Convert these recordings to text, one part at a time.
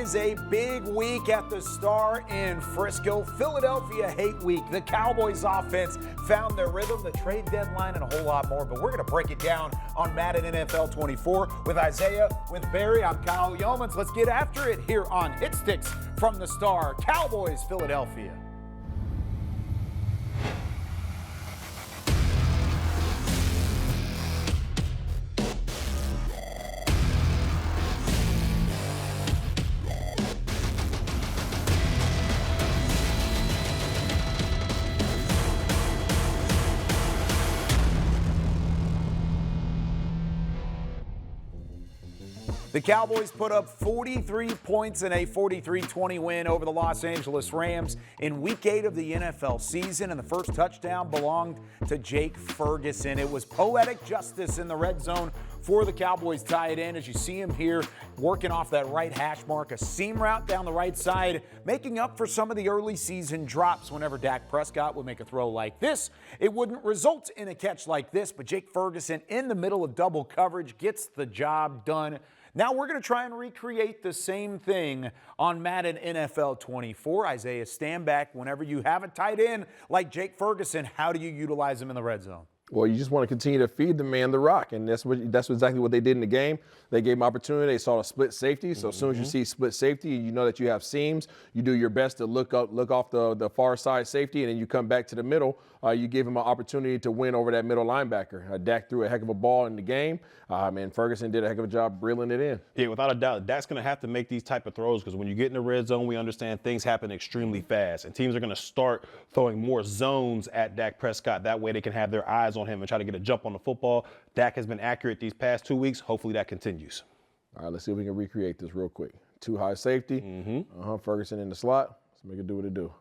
is a big week at the Star in Frisco. Philadelphia hate week. The Cowboys offense found their rhythm, the trade deadline, and a whole lot more. But we're going to break it down on Madden NFL 24 with Isaiah, with Barry. I'm Kyle Yeomans. Let's get after it here on Hit Sticks from the Star. Cowboys, Philadelphia. The Cowboys put up 43 points in a 43-20 win over the Los Angeles Rams in Week 8 of the NFL season, and the first touchdown belonged to Jake Ferguson. It was poetic justice in the red zone for the Cowboys tight end, as you see him here working off that right hash mark, a seam route down the right side, making up for some of the early season drops. Whenever Dak Prescott would make a throw like this, it wouldn't result in a catch like this, but Jake Ferguson in the middle of double coverage gets the job done. Now we're going to try and recreate the same thing on Madden NFL 24. Isaiah, stand back. Whenever you have a tight end like Jake Ferguson, how do you utilize him in the red zone? Well, you just want to continue to feed the man the rock, and that's exactly what they did in the game. They gave him opportunity. They saw a split safety. So as soon as you see split safety, you know that you have seams. You do your best to look off the far side safety, and then you come back to the middle. You give him an opportunity to win over that middle linebacker. Dak threw a heck of a ball in the game, and Ferguson did a heck of a job reeling it in. Yeah, without a doubt, Dak's going to have to make these type of throws because when you get in the red zone, we understand things happen extremely fast, and teams are going to start throwing more zones at Dak Prescott. That way they can have their eyes on him and try to get a jump on the football. Dak has been accurate these past 2 weeks. Hopefully that continues. All right, let's see if we can recreate this real quick. Two high safety. Ferguson in the slot. Let's make it do what it do.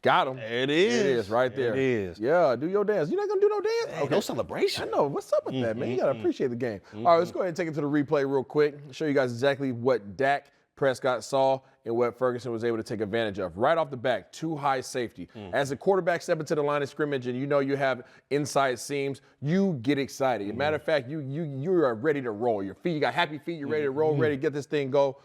Got him. There it is. It is right there. It is. Yeah, do your dance. You're not going to do no dance? Hey, okay. No celebration. I know. What's up with that, man? You got to appreciate the game. All right, let's go ahead and take it to the replay real quick. Show you guys exactly what Dak Prescott saw and what Ferguson was able to take advantage of. Right off the back, two high safety. As a quarterback step into the line of scrimmage and you know you have inside seams, you get excited. As a matter of fact, you are ready to roll. Your feet, you got happy feet, you're ready to roll, ready to get this thing go,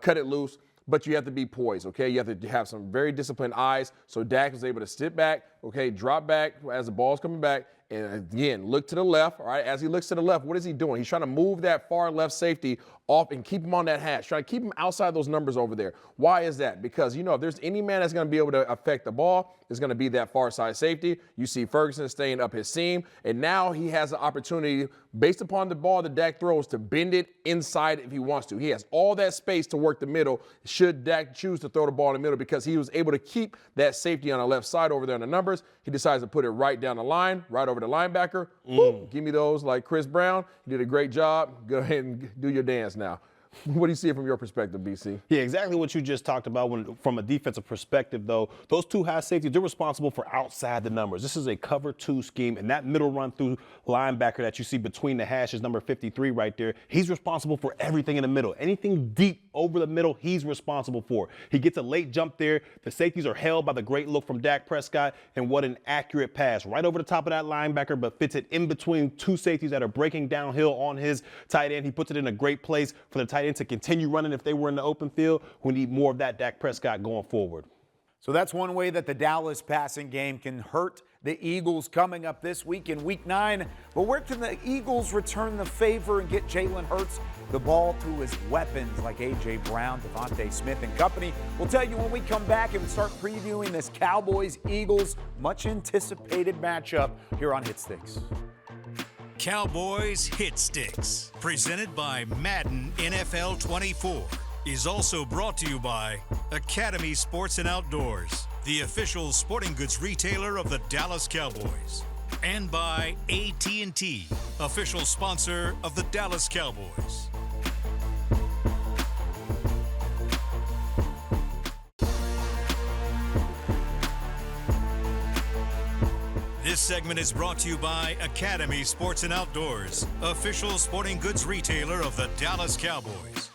cut it loose. But you have to be poised, okay? You have to have some very disciplined eyes. So Dak was able to sit back, okay, drop back as the ball's coming back, and again, look to the left, all right? As he looks to the left, what is he doing? He's trying to move that far left safety off and keep him on that hash, trying to keep him outside those numbers over there. Why is that? Because, you know, if there's any man that's going to be able to affect the ball, it's going to be that far side safety. You see Ferguson staying up his seam, and now he has the opportunity, based upon the ball that Dak throws, to bend it inside if he wants to. He has all that space to work the middle should Dak choose to throw the ball in the middle because he was able to keep that safety on the left side over there in the numbers. He decides to put it right down the line, right over the linebacker. Boom, give me those like Chris Brown. You did a great job. Go ahead and do your dance now. What do you see from your perspective, BC? Yeah, exactly what you just talked about. From a defensive perspective, though, those two high safeties, they're responsible for outside the numbers. This is a cover two scheme, and that middle run through linebacker that you see between the hashes, number 53 right there, he's responsible for everything in the middle. Anything deep over the middle, he's responsible for. He gets a late jump there. The safeties are held by the great look from Dak Prescott, and what an accurate pass. Right over the top of that linebacker, but fits it in between two safeties that are breaking downhill on his tight end. He puts it in a great place for the tight end to continue running if they were in the open field. We need more of that Dak Prescott going forward. So that's one way that the Dallas passing game can hurt the Eagles coming up this week in Week 9. But where can the Eagles return the favor and get Jalen Hurts the ball through his weapons like A.J. Brown, Devontae Smith and company? We'll tell you when we come back and start previewing this Cowboys-Eagles much-anticipated matchup here on Hit Sticks. Cowboys Hit Sticks, presented by Madden NFL 24, is also brought to you by Academy Sports and Outdoors, the official sporting goods retailer of the Dallas Cowboys, and by AT&T, official sponsor of the Dallas Cowboys. This segment is brought to you by Academy Sports and Outdoors, official sporting goods retailer of the Dallas Cowboys.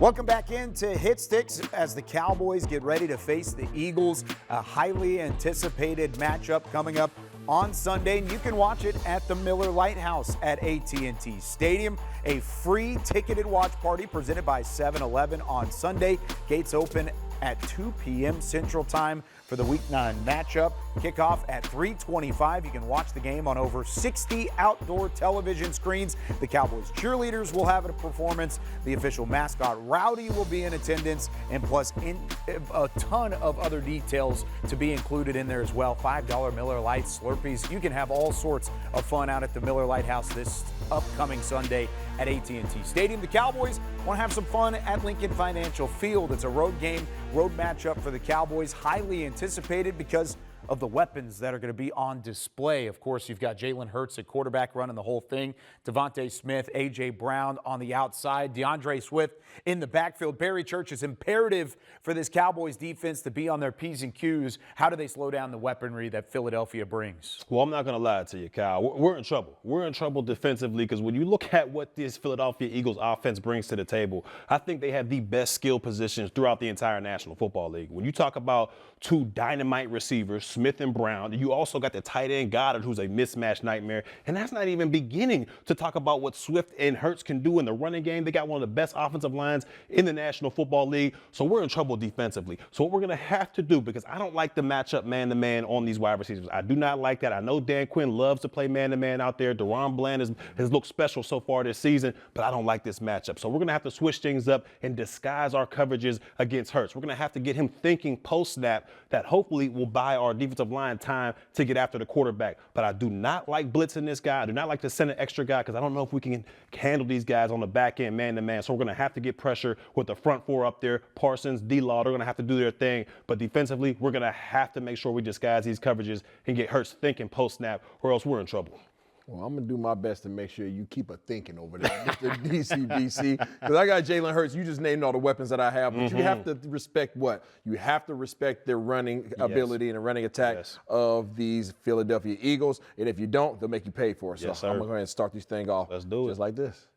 Welcome back into Hit Sticks as the Cowboys get ready to face the Eagles. A highly anticipated matchup coming up on Sunday, and you can watch it at the Miller Lite House at AT&T Stadium. A free ticketed watch party presented by 7-Eleven on Sunday. Gates open at 2 p.m. Central Time for the Week 9 matchup. Kickoff at 3:25. You can watch the game on over 60 outdoor television screens. The Cowboys cheerleaders will have a performance. The official mascot Rowdy will be in attendance, and plus a ton of other details to be included in there as well. $5 Miller Lite Slurpees. You can have all sorts of fun out at the Miller Lite House this upcoming Sunday at AT&T Stadium. The Cowboys want to have some fun at Lincoln Financial Field. It's a road game, road matchup for the Cowboys, highly anticipated because of the weapons that are going to be on display. Of course, you've got Jalen Hurts at quarterback running the whole thing, Devontae Smith, A.J. Brown on the outside, DeAndre Swift in the backfield. Barry Church, is imperative for this Cowboys defense to be on their P's and Q's. How do they slow down the weaponry that Philadelphia brings? Well, I'm not going to lie to you, Kyle. We're in trouble. We're in trouble defensively because when you look at what this Philadelphia Eagles offense brings to the table, I think they have the best skill positions throughout the entire National Football League. When you talk about two dynamite receivers, Smith and Brown, you also got the tight end Goddard, who's a mismatch nightmare. And that's not even beginning to talk about what Swift and Hurts can do in the running game. They got one of the best offensive lines in the National Football League. So we're in trouble defensively. So what we're going to have to do, because I don't like the matchup man-to-man on these wide receivers. I do not like that. I know Dan Quinn loves to play man-to-man out there. DeRon Bland has looked special so far this season, but I don't like this matchup. So we're going to have to switch things up and disguise our coverages against Hurts. We're going to have to get him thinking post-snap that hopefully will buy our defensive line time to get after the quarterback. But I do not like blitzing this guy. I do not like to send an extra guy because I don't know if we can handle these guys on the back end man-to-man. So we're going to have to get pressure with the front four up there. Parsons, D-Law, they're going to have to do their thing. But defensively, we're going to have to make sure we disguise these coverages and get Hurts thinking post-snap, or else we're in trouble. Well, I'm going to do my best to make sure you keep a thinking over there, Mr. DCBC. Because I got Jalen Hurts. You just named all the weapons that I have. But you have to respect what? You have to respect their running ability and the running attack of these Philadelphia Eagles. And if you don't, they'll make you pay for it. So I'm going to go ahead and start this thing off. Let's do it. Just like this.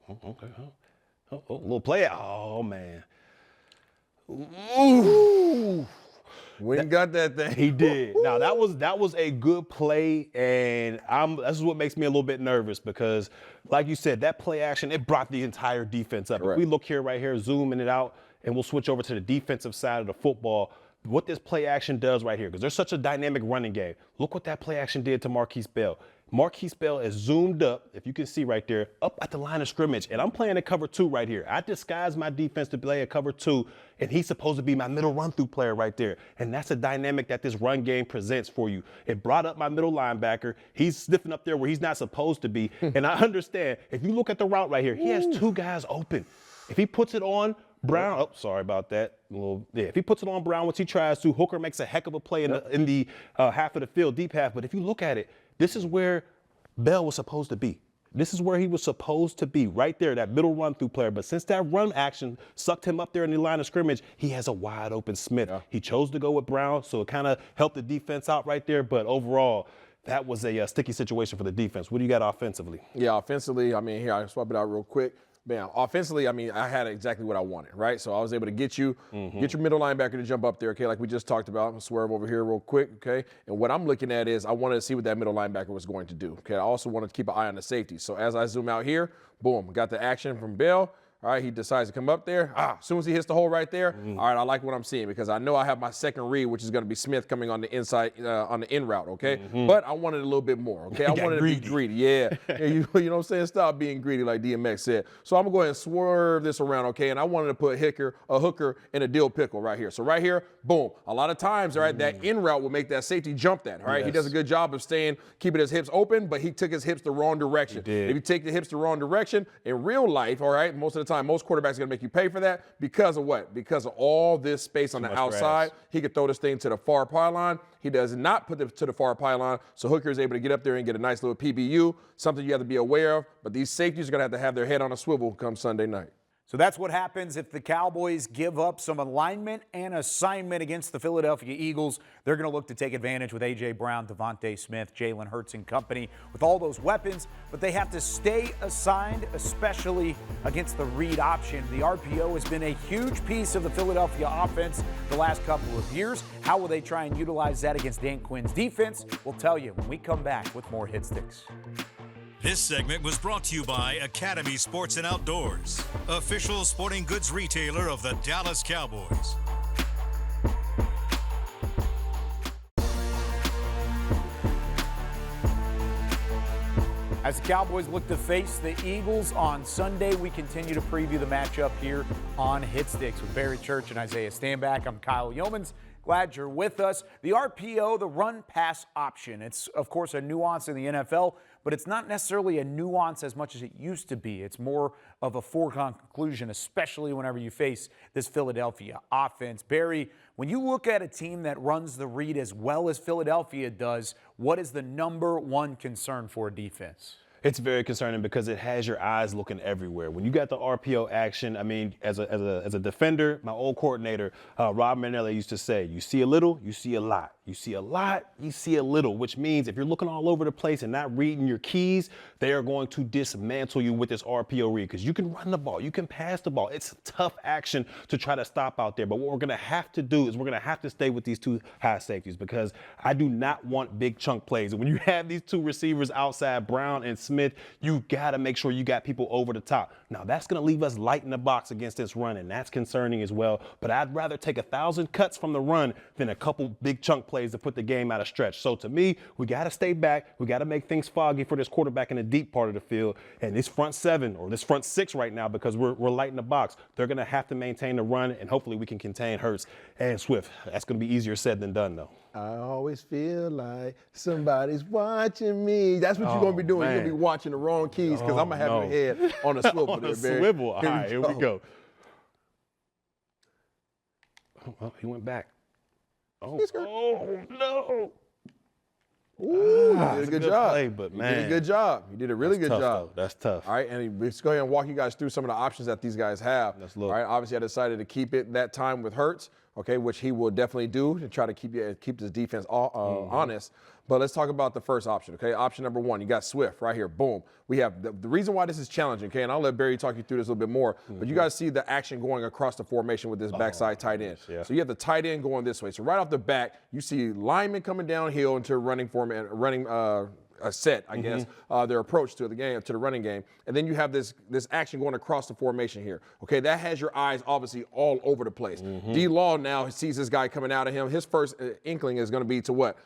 Okay. Oh, little play out. Oh, man. Ooh. Wynn got that thing. He did. Now that was a good play, and this is what makes me a little bit nervous because, like you said, that play action, it brought the entire defense up. Correct. If we look here right here, zooming it out, and we'll switch over to the defensive side of the football. What this play action does right here, because there's such a dynamic running game. Look what that play action did to Marquise Bell. Marquise Bell is zoomed up, if you can see right there, up at the line of scrimmage. And I'm playing a cover 2 right here. I disguised my defense to play a cover 2, and he's supposed to be my middle run-through player right there. And that's a dynamic that this run game presents for you. It brought up my middle linebacker. He's sniffing up there where he's not supposed to be. And I understand, if you look at the route right here, he has two guys open. If he puts it on Brown, sorry about that. If he puts it on Brown, which he tries to, Hooker makes a heck of a play in the half of the field, deep half. But if you look at it, this is where Bell was supposed to be. This is where he was supposed to be, right there, that middle run-through player. But since that run action sucked him up there in the line of scrimmage, he has a wide-open Smith. Yeah. He chose to go with Brown, so it kind of helped the defense out right there. But overall, that was a sticky situation for the defense. What do you got offensively? Yeah, offensively, I mean, here, I'll swap it out real quick. Man, offensively, I mean, I had exactly what I wanted, right? So I was able to get you, get your middle linebacker to jump up there, okay, like we just talked about. I'm going to swerve over here real quick, okay? And what I'm looking at is I wanted to see what that middle linebacker was going to do, okay? I also wanted to keep an eye on the safety. So as I zoom out here, boom, got the action from Bell. All right, he decides to come up there. As soon as he hits the hole right there, all right, I like what I'm seeing because I know I have my second read, which is going to be Smith coming on the inside, on the in route, okay? But I wanted a little bit more, okay? I wanted to be greedy, yeah. You know what I'm saying? Stop being greedy like DMX said. So I'm going to go ahead and swerve this around, okay? And I wanted to put a hooker in a dill pickle right here. So right here, boom. A lot of times, all right, that in route will make that safety jump that, all right? Yes. He does a good job of keeping his hips open, but he took his hips the wrong direction. If you take the hips the wrong direction, in real life, all right, most of the time, most quarterbacks are going to make you pay for that because of what? Because of all this space on the outside. Grass. He could throw this thing to the far pylon. He does not put it to the far pylon, so Hooker is able to get up there and get a nice little PBU, something you have to be aware of. But these safeties are going to have their head on a swivel come Sunday night. So that's what happens if the Cowboys give up some alignment and assignment against the Philadelphia Eagles. They're going to look to take advantage with A.J. Brown, Devontae Smith, Jalen Hurts and company with all those weapons, but they have to stay assigned, especially against the read option. The RPO has been a huge piece of the Philadelphia offense the last couple of years. How will they try and utilize that against Dan Quinn's defense? We'll tell you when we come back with more Hit Sticks. This segment was brought to you by Academy Sports and Outdoors, official sporting goods retailer of the Dallas Cowboys. As the Cowboys look to face the Eagles on Sunday, we continue to preview the matchup here on Hit Sticks with Barry Church and Isaiah Stanback. I'm Kyle Yeomans. Glad you're with us. The RPO, the run-pass option. It's, of course, a nuance in the NFL, but it's not necessarily a nuance as much as it used to be. It's more of a foregone conclusion, especially whenever you face this Philadelphia offense. Barry, when you look at a team that runs the read as well as Philadelphia does, what is the number one concern for a defense? It's very concerning because it has your eyes looking everywhere. When you got the RPO action, I mean, as a defender, my old coordinator, Rob Manelli, used to say, you see a little, you see a lot. You see a lot, you see a little, which means if you're looking all over the place and not reading your keys, they are going to dismantle you with this RPO read because you can run the ball, you can pass the ball. It's tough action to try to stop out there. But what we're going to have to do is we're going to have to stay with these two high safeties because I do not want big chunk plays. And when you have these two receivers outside, Brown and Smith, you got to make sure you got people over the top. Now, that's going to leave us light in the box against this run, and that's concerning as well. But I'd rather take 1,000 cuts from the run than a couple big chunk plays to put the game out of stretch. So to me, we got to stay back. We got to make things foggy for this quarterback in the deep part of the field. And this front seven or this front six right now, because we're light in the box, they're going to have to maintain the run, and hopefully we can contain Hurts and Swift. That's going to be easier said than done, though. I always feel like somebody's watching me. That's what you're going to be doing. Man. You're going to be watching the wrong keys because I'm going to have your head on a swivel. On a Barry. swivel. All right, here we go. Oh, well, he went back. Oh, no. Ooh, you did a good job. Play, but man, you did a good job. You did a really good tough, job. though. That's tough. All right, and let's go ahead and walk you guys through some of the options that these guys have. Let's look. All right, obviously I decided to keep it that time with Hurts, okay, which he will definitely do to try to keep this defense honest. But let's talk about the first option, okay? Option number one, you got Swift right here. Boom. We have the reason why this is challenging, okay, and I'll let Barry talk you through this a little bit more, but you guys see the action going across the formation with this backside tight end. Yeah. So you have the tight end going this way. So right off the back, you see linemen coming downhill into running a set, I guess, their approach to the game, to the running game. And then you have this action going across the formation here. Okay, that has your eyes obviously all over the place. D-Law now sees this guy coming out of him. His first inkling is going to be to what?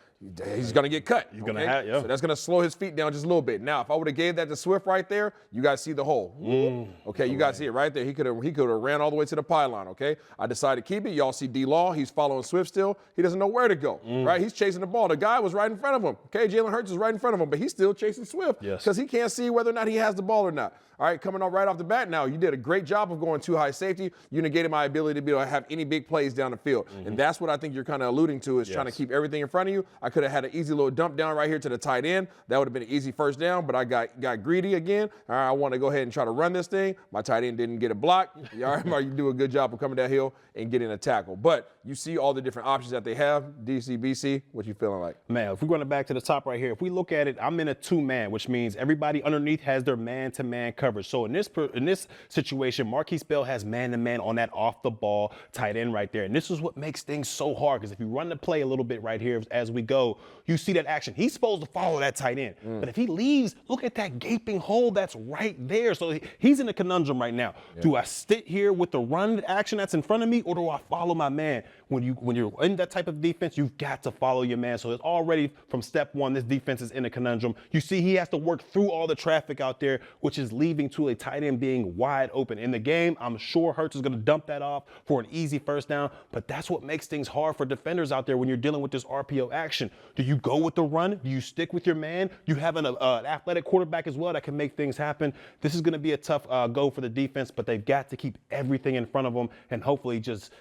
He's going to get cut. He's going to have, yeah. So that's going to slow his feet down just a little bit. Now, if I would have gave that to Swift right there, you guys see the hole. Okay, you guys see it right there. He could have ran all the way to the pylon, okay? I decided to keep it. Y'all see D-Law. He's following Swift still. He doesn't know where to go, right? He's chasing the ball. The guy was right in front of him, okay? Jalen Hurts is right in front of him, but he's still chasing Swift because he can't see whether or not he has the ball or not. All right, coming on right off the bat now, you did a great job of going too high safety. You negated my ability to be able to have any big plays down the field. And that's what I think you're kind of alluding to is trying to keep everything in front of you. I could have had an easy little dump down right here to the tight end. That would have been an easy first down, but I got greedy again. All right, I want to go ahead and try to run this thing. My tight end didn't get a block. All right, you do a good job of coming downhill and getting a tackle. But you see all the different options that they have. DC, BC, what you feeling like? Man, if we're going back to the top right here, if we look at it, I'm in a two-man, which means everybody underneath has their man-to-man coverage. So in this situation, Marquise Bell has man-to-man on that off-the-ball tight end right there. And this is what makes things so hard because if you run the play a little bit right here as we go, you see that action. He's supposed to follow that tight end. But if he leaves, look at that gaping hole that's right there. So he's in a conundrum right now. Do I sit here with the run action that's in front of me or do I follow my man? When you're in that type of defense, you've got to follow your man. So it's already from step one, this defense is in a conundrum. You see he has to work through all the traffic out there, which is leading to a tight end being wide open. In the game, I'm sure Hurts is going to dump that off for an easy first down, but that's what makes things hard for defenders out there when you're dealing with this RPO action. Do you go with the run? Do you stick with your man? You have an athletic quarterback as well that can make things happen. This is going to be a tough go for the defense, but they've got to keep everything in front of them and hopefully just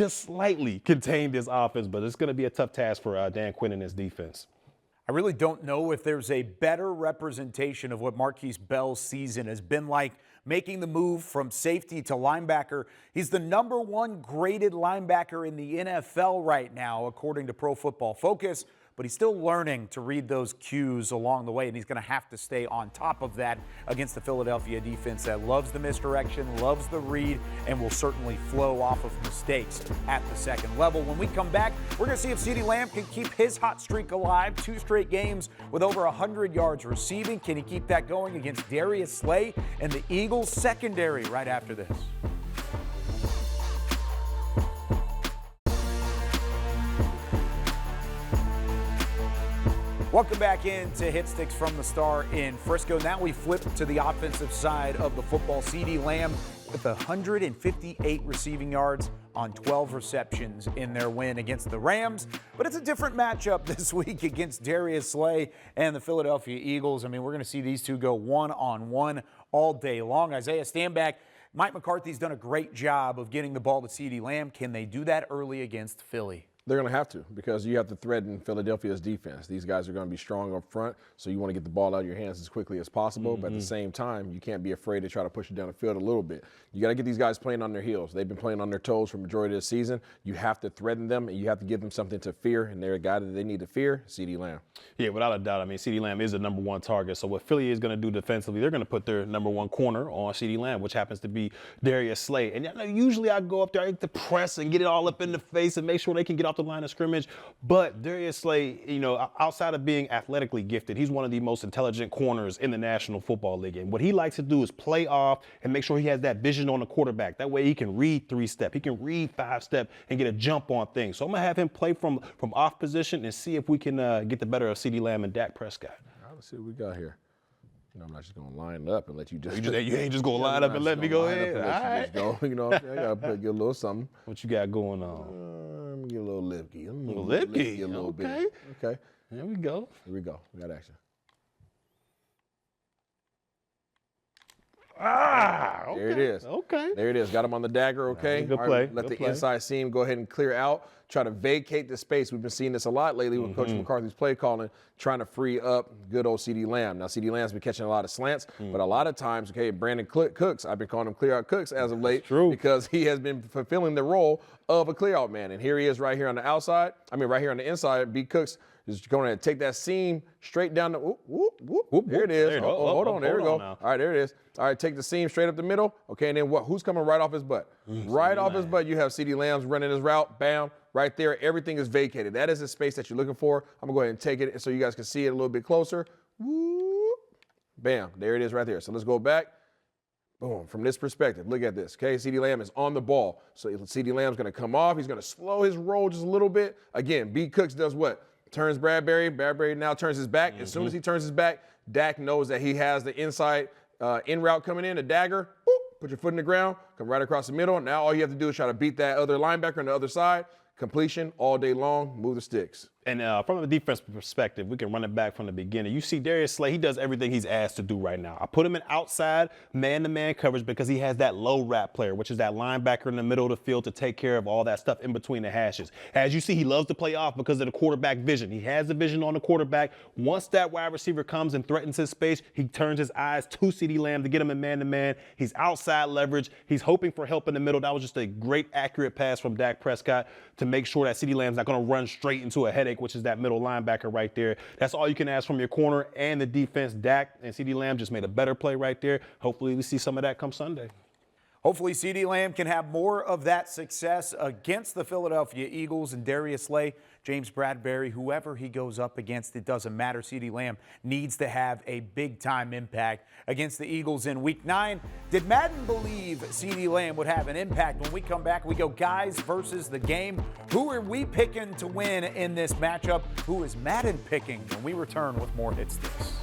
slightly contain this offense, but it's going to be a tough task for Dan Quinn and his defense. I really don't know if there's a better representation of what Marquise Bell's season has been like making the move from safety to linebacker. He's the #1 graded linebacker in the NFL right now, according to Pro Football Focus. But he's still learning to read those cues along the way, and he's going to have to stay on top of that against the Philadelphia defense that loves the misdirection, loves the read, and will certainly flow off of mistakes at the second level. When we come back, we're going to see if Ceedee Lamb can keep his hot streak alive. 2 straight games with over 100 yards receiving. Can he keep that going against Darius Slay and the Eagles secondary right after this? Welcome back into Hit Sticks from the Star in Frisco. Now we flip to the offensive side of the football. Ceedee Lamb with 158 receiving yards on 12 receptions in their win against the Rams. But it's a different matchup this week against Darius Slay and the Philadelphia Eagles. I mean, we're going to see these two go one-on-one all day long. Isaiah, stand back. Mike McCarthy's done a great job of getting the ball to Ceedee Lamb. Can they do that early against Philly? They're going to have to, because you have to threaten Philadelphia's defense. These guys are going to be strong up front, so you want to get the ball out of your hands as quickly as possible. But at the same time, you can't be afraid to try to push it down the field a little bit. You got to get these guys playing on their heels. They've been playing on their toes for the majority of the season. You have to threaten them, and you have to give them something to fear. And they're a guy that they need to fear, Ceedee Lamb. Yeah, without a doubt. I mean, Ceedee Lamb is the #1 target. So what Philly is going to do defensively, they're going to put their #1 corner on Ceedee Lamb, which happens to be Darius Slay. And usually I go up there, I get the press and get it all up in the face and make sure they can get off the line of scrimmage. But Darius Slay, outside of being athletically gifted, he's one of the most intelligent corners in the National Football League. And what he likes to do is play off and make sure he has that vision on the quarterback. That way he can read 3-step, he can read 5-step and get a jump on things. So I'm going to have him play from off position and see if we can get the better of Ceedee Lamb and Dak Prescott. All right, let's see what we got here. I'm not just going to line up and let you just. You ain't just going to line up and let me go ahead. All right. Go. I got to get a little something. What you got going on? Let me get a little lip-key. A little lip-key? A little bit. Okay. There we go. Here we go. We got action. Okay. There it is. Okay. There it is. Got him on the dagger, okay? Good play. Let Good the play. inside seam go ahead and clear out. Try to vacate the space. We've been seeing this a lot lately with Coach McCarthy's play calling, trying to free up good old Ceedee Lamb. Now, Ceedee Lamb's been catching a lot of slants, but a lot of times, Brandon Cooks, I've been calling him clear out Cooks as of late because he has been fulfilling the role of a clear out man. And here he is right here on the outside. Right here on the inside. B. Cooks is going to take that seam straight down the whoop. Here it is. Hold on. There we go. All right, there it is. All right, take the seam straight up the middle. Okay, and then what? Who's coming right off his butt? Right off his butt, you have Ceedee Lamb's running his route. Bam. Right there, everything is vacated. That is the space that you're looking for. I'm going to go ahead and take it so you guys can see it a little bit closer. Whoop. Bam. There it is right there. So let's go back. Boom. From this perspective, look at this. Okay, Ceedee Lamb is on the ball. So Ceedee Lamb's going to come off. He's going to slow his roll just a little bit. Again, B. Cooks does what? Turns Bradbury. Bradbury now turns his back. As soon as he turns his back, Dak knows that he has the inside in route coming in, a dagger. Boop. Put your foot in the ground. Come right across the middle. Now all you have to do is try to beat that other linebacker on the other side. Completion all day long, move the sticks. And from a defense perspective, we can run it back from the beginning. You see Darius Slay, he does everything he's asked to do right now. I put him in outside man-to-man coverage because he has that low wrap player, which is that linebacker in the middle of the field to take care of all that stuff in between the hashes. As you see, he loves to play off because of the quarterback vision. He has the vision on the quarterback. Once that wide receiver comes and threatens his space, he turns his eyes to Ceedee Lamb to get him in man-to-man. He's outside leverage. He's hoping for help in the middle. That was just a great, accurate pass from Dak Prescott to make sure that Ceedee Lamb's not going to run straight into a headache, which is that middle linebacker right there. That's all you can ask from your corner and the defense. Dak and Ceedee Lamb just made a better play right there. Hopefully we see some of that come Sunday. Hopefully Ceedee Lamb can have more of that success against the Philadelphia Eagles and Darius Slay, James Bradbury, whoever he goes up against, it doesn't matter. Ceedee Lamb needs to have a big-time impact against the Eagles in Week 9. Did Madden believe Ceedee Lamb would have an impact? When we come back, we go guys versus the game. Who are we picking to win in this matchup? Who is Madden picking? When we return with more Hit Sticks.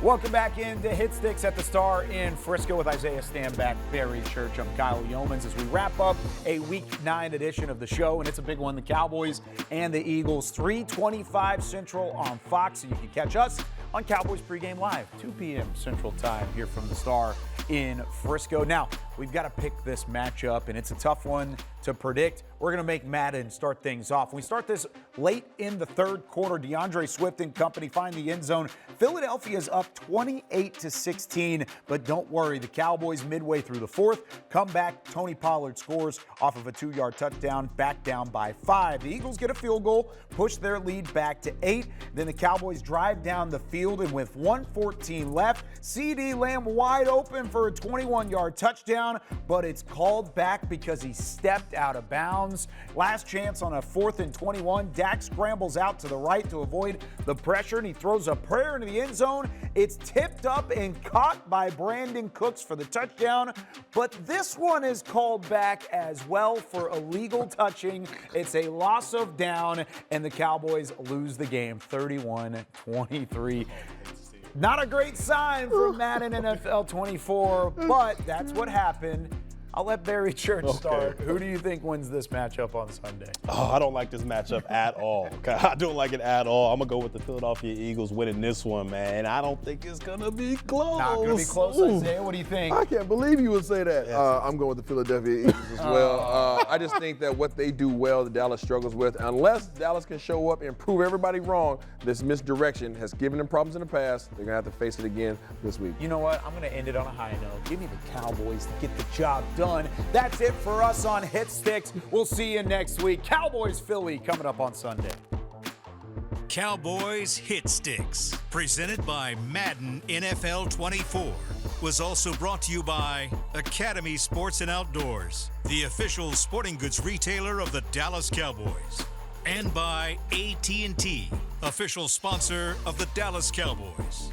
Welcome back into Hit Sticks at the Star in Frisco with Isaiah Stanback, Barry Church. I'm Kyle Yeomans as we wrap up a Week 9 edition of the show, and it's a big one. The Cowboys and the Eagles, 3:25 Central on Fox, and you can catch us on Cowboys Pregame Live, 2 p.m. Central Time here from the Star in Frisco. Now, we've got to pick this matchup, and it's a tough one to predict. We're going to make Madden start things off. We start this late in the third quarter. DeAndre Swift and company find the end zone. Philadelphia's up 28-16, but don't worry. The Cowboys midway through the fourth come back. Tony Pollard scores off of a 2-yard touchdown, back down by 5. The Eagles get a field goal, push their lead back to 8. Then the Cowboys drive down the field, and with 1:14 left, Ceedee Lamb wide open for a 21-yard touchdown, but it's called back because he stepped out of bounds. Last chance on a 4th and 21. Dak scrambles out to the right to avoid the pressure, and he throws a prayer into the end zone. It's tipped up and caught by Brandon Cooks for the touchdown, but this one is called back as well for illegal touching. It's a loss of down, and the Cowboys lose the game 31-23. Not a great sign from Madden NFL 24, but that's what happened. I'll let Barry Church start. Who do you think wins this matchup on Sunday? Oh, I don't like this matchup at all. I don't like it at all. I'm going to go with the Philadelphia Eagles winning this one, man. I don't think it's going to be close. Not going to be close, Isaiah. What do you think? I can't believe you would say that. I'm going with the Philadelphia Eagles as well. I just think that what they do well, the Dallas struggles with. Unless Dallas can show up and prove everybody wrong, this misdirection has given them problems in the past. They're going to have to face it again this week. You know what? I'm going to end it on a high note. Give me the Cowboys to get the job done. That's it for us on Hit Sticks. We'll see you next week. Cowboys Philly coming up on Sunday. Cowboys Hit Sticks, presented by Madden NFL 24, was also brought to you by Academy Sports and Outdoors, the official sporting goods retailer of the Dallas Cowboys, and by AT&T, official sponsor of the Dallas Cowboys.